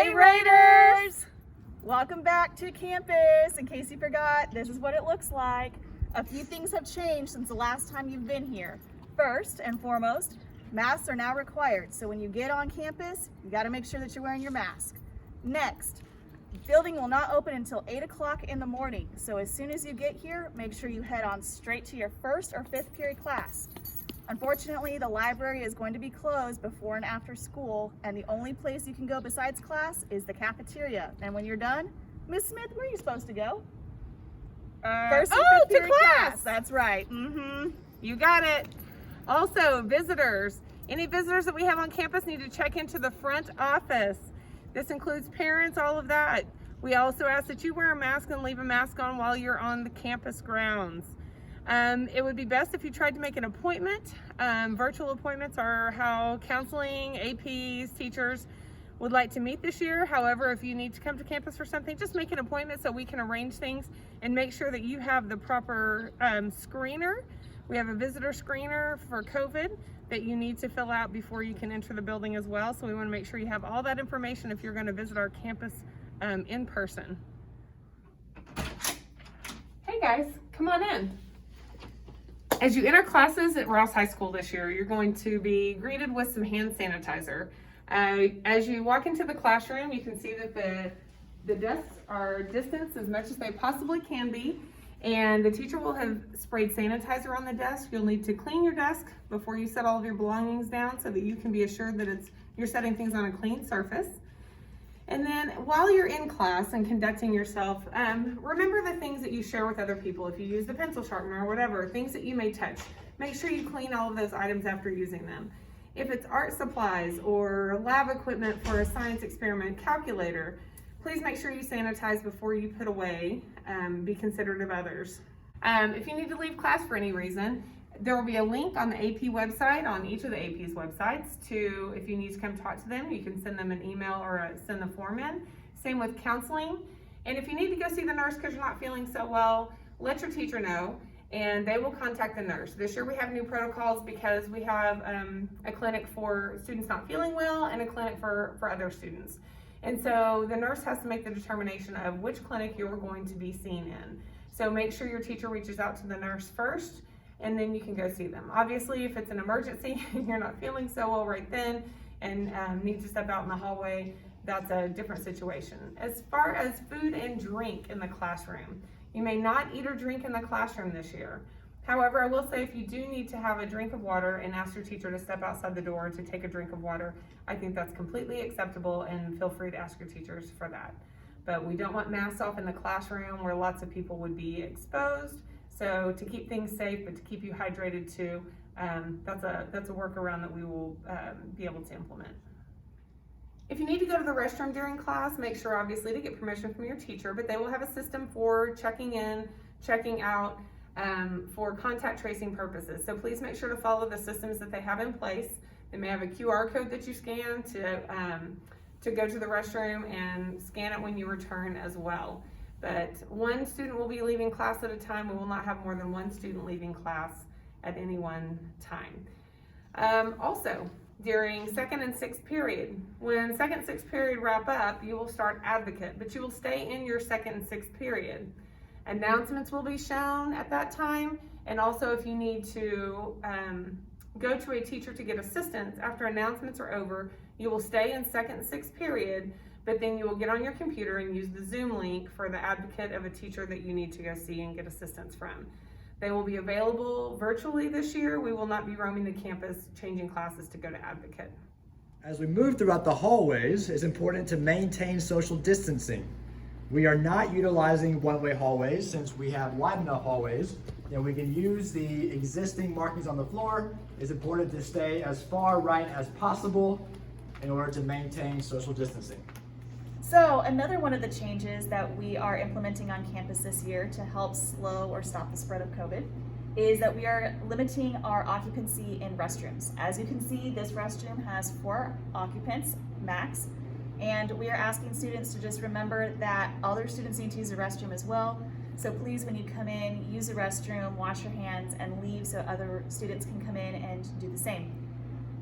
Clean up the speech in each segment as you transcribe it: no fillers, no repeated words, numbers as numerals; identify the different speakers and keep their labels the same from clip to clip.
Speaker 1: Hey Raiders! Welcome back to campus. In case you forgot, this is what it looks like. A few things have changed since the last time you've been here. First and foremost, masks are now required. So when you get on campus, you gotta make sure that you're wearing your mask. Next, the building will not open until 8 o'clock in the morning. So as soon as you get here, make sure you head on straight to your first or fifth period class. Unfortunately, the library is going to be closed before and after school, and the only place you can go besides class is the cafeteria. And when you're done, Miss Smith, where are you supposed to go? First and fifth period class. That's right.
Speaker 2: You got it. Also, visitors. Any visitors that we have on campus need to check into the front office. This includes parents, all of that. We also ask that you wear a mask and leave a mask on while you're on the campus grounds. It would be best if you tried to make an appointment. Virtual appointments are how counseling, APs, teachers would like to meet this year. However, if you need to come to campus for something, just make an appointment so we can arrange things and make sure that you have the proper screener. We have a visitor screener for COVID that you need to fill out before you can enter the building as well. So we want to make sure you have all that information if you're going to visit our campus in person. Hey guys, come on in. As you enter classes at Rouse High School this year, you're going to be greeted with some hand sanitizer. As you walk into the classroom, you can see that the desks are distanced as much as they possibly can be, and the teacher will have sprayed sanitizer on the desk. You'll need to clean your desk before you set all of your belongings down so that you can be assured that you're setting things on a clean surface. And then while you're in class and conducting yourself, remember the things that you share with other people. If you use the pencil sharpener or whatever, things that you may touch, make sure you clean all of those items after using them. If it's art supplies or lab equipment for a science experiment, calculator, please make sure you sanitize before you put away. Be considerate of others. If you need to leave class for any reason, there will be a link on the AP website, on each of the AP's websites, to if you need to come talk to them, you can send them an email or send the form in. Same with counseling. And if you need to go see the nurse because you're not feeling so well, let your teacher know and they will contact the nurse. This year we have new protocols because we have a clinic for students not feeling well and a clinic for other students. And so the nurse has to make the determination of which clinic you're going to be seen in. So make sure your teacher reaches out to the nurse first, and then you can go see them. Obviously, if it's an emergency and you're not feeling so well right then and need to step out in the hallway, that's a different situation. As far as food and drink in the classroom, you may not eat or drink in the classroom this year. However, I will say if you do need to have a drink of water and ask your teacher to step outside the door to take a drink of water, I think that's completely acceptable, and feel free to ask your teachers for that. But we don't want masks off in the classroom where lots of people would be exposed. So to keep things safe, but to keep you hydrated too, that's a workaround that we will be able to implement. If you need to go to the restroom during class, make sure obviously to get permission from your teacher, but they will have a system for checking in, checking out, for contact tracing purposes. So please make sure to follow the systems that they have in place. They may have a QR code that you scan to go to the restroom, and scan it when you return as well. But one student will be leaving class at a time. We will not have more than one student leaving class at any one time. Also, during second and sixth period, when second and sixth period wrap up, you will start advocate, but you will stay in your second and sixth period. Announcements will be shown at that time, and also if you need to go to a teacher to get assistance after announcements are over, you will stay in second and sixth period, but then you will get on your computer and use the Zoom link for the advocate of a teacher that you need to go see and get assistance from. They will be available virtually this year. We will not be roaming the campus changing classes to go to advocate.
Speaker 3: As we move throughout the hallways, it's important to maintain social distancing. We are not utilizing one-way hallways since we have wide enough hallways, and we can use the existing markings on the floor. It's important to stay as far right as possible in order to maintain social distancing.
Speaker 1: So another one of the changes that we are implementing on campus this year to help slow or stop the spread of COVID is that we are limiting our occupancy in restrooms. As you can see, this restroom has 4 occupants max, and we are asking students to just remember that other students need to use the restroom as well. So please, when you come in, use the restroom, wash your hands, and leave so other students can come in and do the same.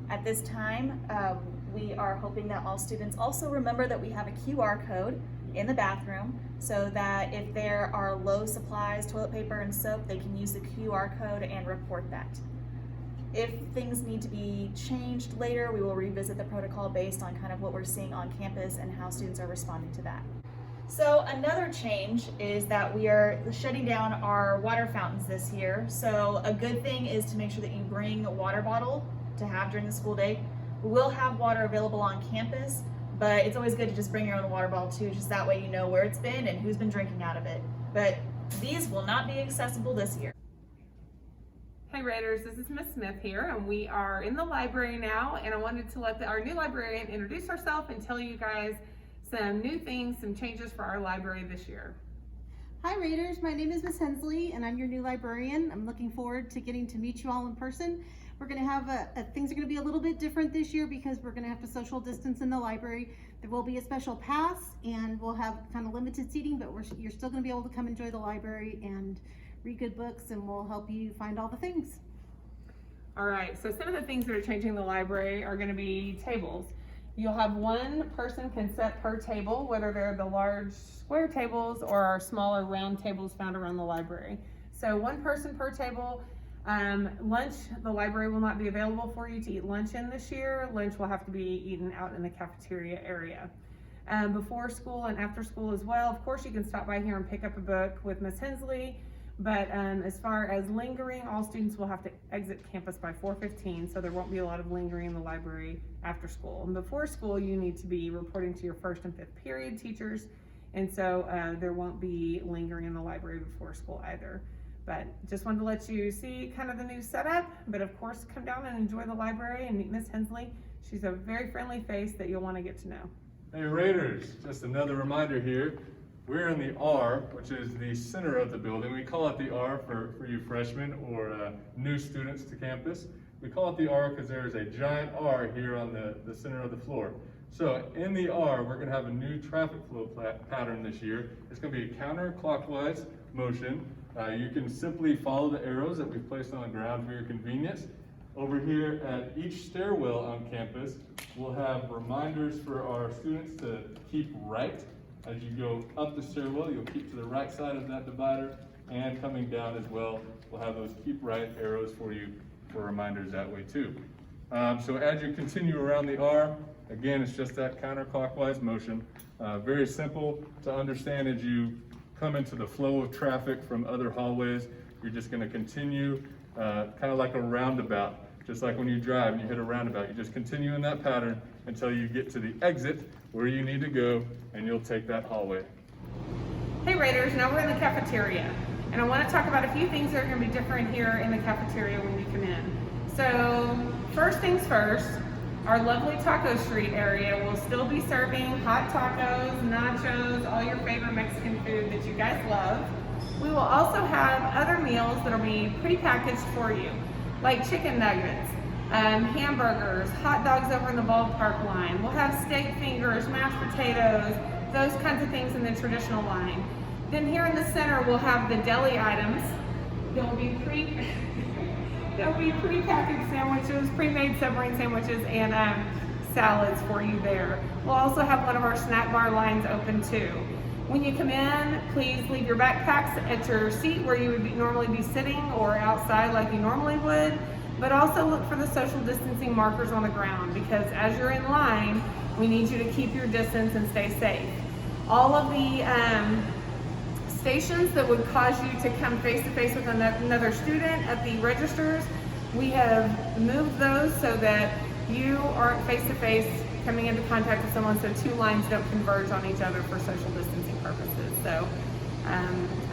Speaker 1: At this time, We are hoping that all students also remember that we have a QR code in the bathroom so that if there are low supplies, toilet paper and soap, they can use the QR code and report that. If things need to be changed later, we will revisit the protocol based on kind of what we're seeing on campus and how students are responding to that. So another change is that we are shutting down our water fountains this year. So a good thing is to make sure that you bring a water bottle to have during the school day. We will have water available on campus, but it's always good to just bring your own water bottle too, just that way you know where it's been and who's been drinking out of it. But these will not be accessible this year.
Speaker 2: Hey Raiders, this is Miss Smith here, and we are in the library now, and I wanted to let our new librarian introduce herself and tell you guys some new things, some changes for our library this year.
Speaker 4: Hi Raiders, my name is Miss Hensley and I'm your new librarian. I'm looking forward to getting to meet you all in person. We're going to have things are going to be a little bit different this year because we're going to have to social distance in the library. There will be a special pass and we'll have kind of limited seating, but you're still going to be able to come enjoy the library and read good books, and we'll help you find all the things.
Speaker 2: All right, so some of the things that are changing the library are going to be tables. You'll have one person can sit per table, whether they're the large square tables or our smaller round tables found around the library. So one person per table. Lunch, the library will not be available for you to eat lunch in this year. Lunch will have to be eaten out in the cafeteria area. Before school and after school as well, of course you can stop by here and pick up a book with Miss Hensley. But as far as lingering, all students will have to exit campus by 4:15, so there won't be a lot of lingering in the library after school. And before school, you need to be reporting to your first and fifth period teachers, and so there won't be lingering in the library before school either. But just wanted to let you see kind of the new setup, but of course come down and enjoy the library and meet Miss Hensley. She's a very friendly face that you'll want to get to know.
Speaker 5: Hey Raiders, just another reminder here. We're in the R, which is the center of the building. We call it the R for you freshmen or new students to campus. We call it the R because there is a giant R here on the center of the floor. So in the R, we're going to have a new traffic flow pattern this year. It's going to be a counterclockwise motion. You can simply follow the arrows that we've placed on the ground for your convenience. Over here at each stairwell on campus, we'll have reminders for our students to keep right. As you go up the stairwell, you'll keep to the right side of that divider, and coming down as well, we'll have those keep right arrows for you for reminders that way too. So as you continue around the R, again, it's just that counterclockwise motion. Very simple to understand. As you come into the flow of traffic from other hallways, you're just going to continue kind of like a roundabout. Just like when you drive and you hit a roundabout, you just continue in that pattern until you get to the exit where you need to go, and you'll take that hallway.
Speaker 2: Hey Raiders, now we're in the cafeteria, and I want to talk about a few things that are going to be different here in the cafeteria when you come in. So first things first, our lovely taco street area will still be serving hot tacos, nachos, all your favorite Mexican food that you guys love. We will also have other meals that will be prepackaged for you, like chicken nuggets, hamburgers, hot dogs over in the ballpark line. We'll have steak fingers, mashed potatoes, those kinds of things in the traditional line. Then here in the center, we'll have the deli items. There'll be prepackaged sandwiches, pre-made submarine sandwiches, and salads for you there. We'll also have one of our snack bar lines open too. When you come in, please leave your backpacks at your seat where you would normally be sitting, or outside like you normally would. But also look for the social distancing markers on the ground, because as you're in line, we need you to keep your distance and stay safe. All of the stations that would cause you to come face to face with another student at the registers, we have moved those so that you aren't face to face coming into contact with someone, so two lines don't converge on each other for social distancing purposes. So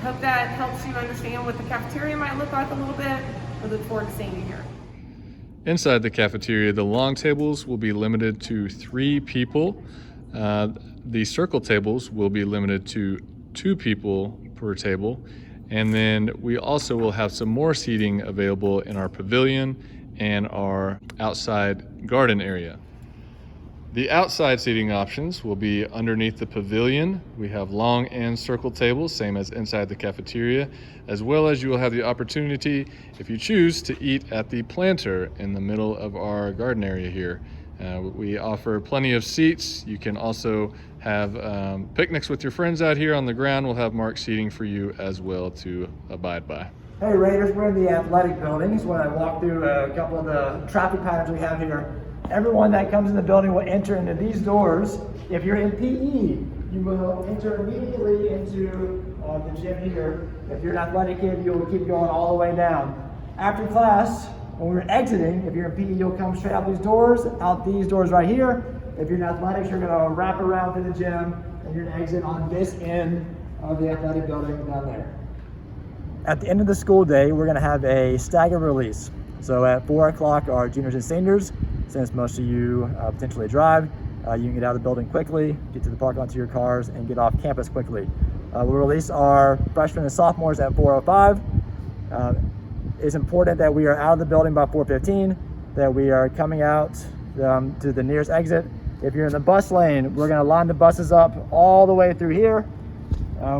Speaker 2: hope that helps you understand what the cafeteria might look like a little bit. We look forward to seeing you here.
Speaker 5: Inside the cafeteria, the long tables will be limited to 3 people. The circle tables will be limited to 2 people per table. And then we also will have some more seating available in our pavilion and our outside garden area. The outside seating options will be underneath the pavilion. We have long and circle tables, same as inside the cafeteria, as well as you will have the opportunity, if you choose, to eat at the planter in the middle of our garden area here. We offer plenty of seats. You can also have picnics with your friends out here on the ground. We'll have marked seating for you as well to abide by.
Speaker 3: Hey Raiders, we're in the athletic buildings. When I walk through a couple of the traffic patterns we have here, everyone that comes in the building will enter into these doors. If you're in PE, you will enter immediately into the gym here. If you're an athletic kid, you'll keep going all the way down. After class, when we're exiting, if you're in PE, you'll come straight out these doors right here. If you're in athletics, you're gonna wrap around through the gym and you're gonna exit on this end of the athletic building down there. At the end of the school day, we're gonna have a staggered release. So at 4 o'clock, our juniors and seniors, since most of you potentially drive, you can get out of the building quickly, get to the parking lot to your cars, and get off campus quickly. We'll release our freshmen and sophomores at 4:05. It's important that we are out of the building by 4:15, that we are coming out to the nearest exit. If you're in the bus lane, we're gonna line the buses up all the way through here.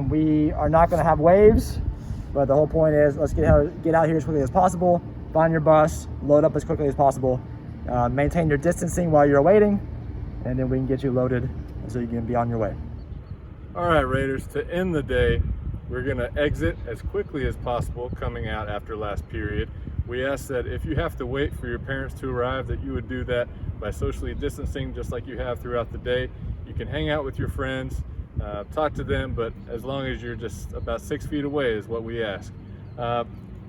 Speaker 3: We are not gonna have waves, but the whole point is let's get out here as quickly as possible, find your bus, load up as quickly as possible, maintain your distancing while you're waiting, and then we can get you loaded so you can be on your way.
Speaker 5: All right, Raiders, to end the day, we're gonna exit as quickly as possible coming out after last period. We ask that if you have to wait for your parents to arrive, that you would do that by socially distancing just like you have throughout the day. You can hang out with your friends, talk to them, but as long as you're just about 6 feet away is what we ask.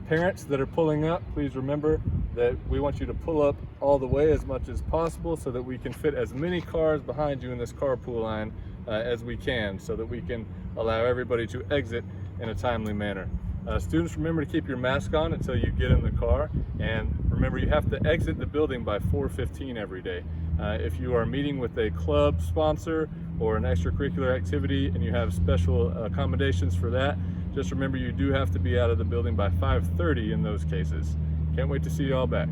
Speaker 5: Parents that are pulling up, please remember that we want you to pull up all the way as much as possible so that we can fit as many cars behind you in this carpool line as we can, so that we can allow everybody to exit in a timely manner. Students, remember to keep your mask on until you get in the car, and remember you have to exit the building by 4:15 every day. If you are meeting with a club sponsor or an extracurricular activity and you have special accommodations for that, just remember you do have to be out of the building by 5:30 in those cases. Can't wait to see you all back.